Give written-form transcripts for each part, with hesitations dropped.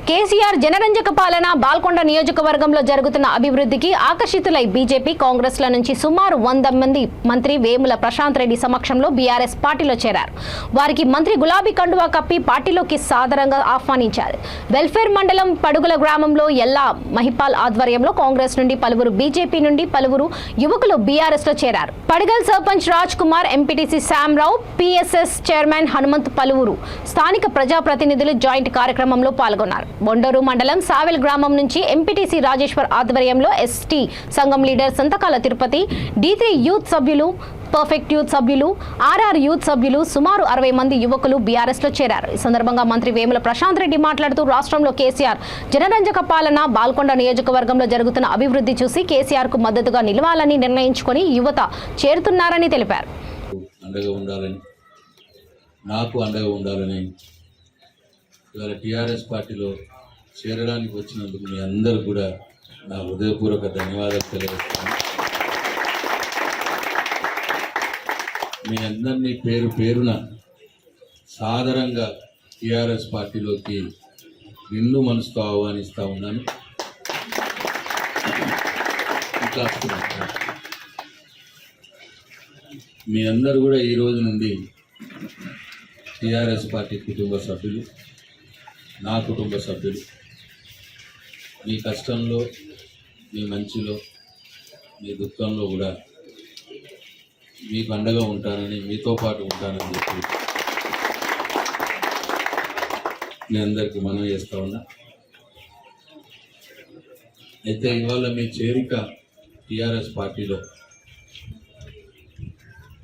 కేసీఆర్ జనరంజక పాలన బాల్కొండ నియోజకవర్గంలో జరుగుతున్న అభివృద్ధికి ఆకర్షితులై బీజేపీ కాంగ్రెస్ల నుంచి సుమారు 100 మంది మంత్రి వేముల ప్రశాంత్ రెడ్డి సమక్షంలో బీఆర్ఎస్ పార్టీలో చేరారు. వారికి మంత్రి గులాబీ కండువా కప్పి పార్టీలోకి సాదరంగా ఆహ్వానించారు. వెల్ఫేర్ మండలం పడుగుల గ్రామంలో ఎల్లా మహిపాల్ ఆధ్వర్యంలో కాంగ్రెస్ నుండి పలువురు, బీజేపీ నుండి పలువురు యువకులు బీఆర్ఎస్ లో చేరారు. Padagal sarpanch Raj Kumar, MPTC Shyamrao, PSS chairman Hanumanth, పలువురు స్థానిక ప్రజాప్రతినిధులు జాయింట్ కార్యక్రమంలో పాల్గొన్నారు. బొండూరు మండలం సావెల్ గ్రామం నుంచి ఎంపీటీసీ రాజేశ్వర్ ఆధ్వర్యంలో ఎస్టీ సంఘం లీడర్ సంతకాల తిరుపతి, D3 యూత్ సభ్యులు, పర్ఫెక్ట్ యూత్ సభ్యులు, ఆర్ఆర్ యూత్ సభ్యులు సుమారు 60 మంది యువకులు బీఆర్ఎస్ లో చేరారు. ఈ సందర్భంగా మంత్రి వేముల ప్రశాంత్ రెడ్డి మాట్లాడుతూ రాష్ట్రంలో కేసీఆర్ జనరంజక పాలన బాల్కొండ నియోజకవర్గంలో జరుగుతున్న అభివృద్ధి చూసి కేసీఆర్ కు మద్దతుగా నిలవాలని నిర్ణయించుకొని యువత చేరుతున్నారని తెలిపారు. నాకు అండగా ఉండాలని ఇవాళ టీఆర్ఎస్ పార్టీలో చేరడానికి వచ్చినందుకు మీ అందరూ కూడా నా హృదయపూర్వక ధన్యవాదాలు తెలియజేస్తాను. మీ అందరినీ పేరు పేరున సాదరంగా టీఆర్ఎస్ పార్టీలోకి నిండు మనసుతో ఆహ్వానిస్తూ ఉన్నాను. ఇంకా మీ అందరూ కూడా ఈ రోజు నుండి టీఆర్ఎస్ పార్టీ కుటుంబ సభ్యులు, నా కుటుంబ సభ్యులు. మీ కష్టంలో, మీ మంచిలో, మీ దుఃఖంలో కూడా మీకు అండగా ఉంటానని, మీతో పాటు ఉంటానని చెప్పి మీ అందరికీ మనవి చేస్తూ ఉన్నా. అయితే ఇవాళ మీ చేరిక టీఆర్ఎస్ పార్టీలో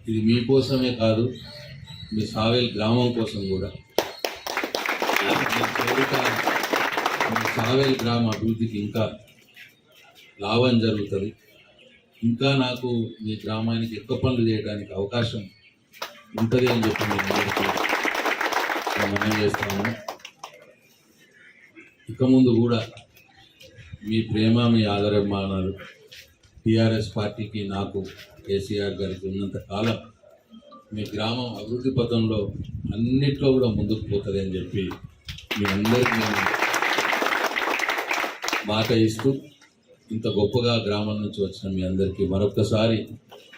ఇది మీకోసమే కాదు, మీ సావేల్ గ్రామం కోసం కూడా. మీ సావేల్ గ్రామ అభివృద్ధికి ఇంకా లాభం జరుగుతుంది. ఇంకా నాకు మీ గ్రామానికి ఎక్కువ పనులు చేయడానికి అవకాశం ఉంటుంది అని చెప్పి నేను అందరికీ మనం చేస్తాను. ఇక ముందు కూడా మీ ప్రేమ, మీ ఆదరాభిమానాలు టీఆర్ఎస్ పార్టీకి, నాకు, కేసీఆర్ గారికి ఉన్నంత కాలం మీ గ్రామం అభివృద్ధి పథంలో అన్నిట్లో కూడా ముందుకు పోతుంది అని చెప్పి మీ అందరికీ నేను మాట ఇస్తూ, ఇంత గొప్పగా గ్రామం నుంచి వచ్చిన మీ అందరికీ మరొక్కసారి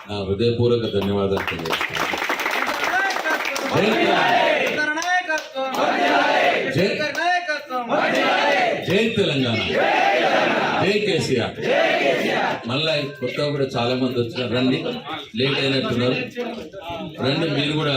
నా హృదయపూర్వక ధన్యవాదాలు తెలియజేస్తాను. జై తెలంగాణ, జై కేసీఆర్. మళ్ళీ కొత్తగా కూడా చాలా మంది వచ్చినారు. రండి, లేట్ అయినట్టున్నారు, రండి మీరు కూడా.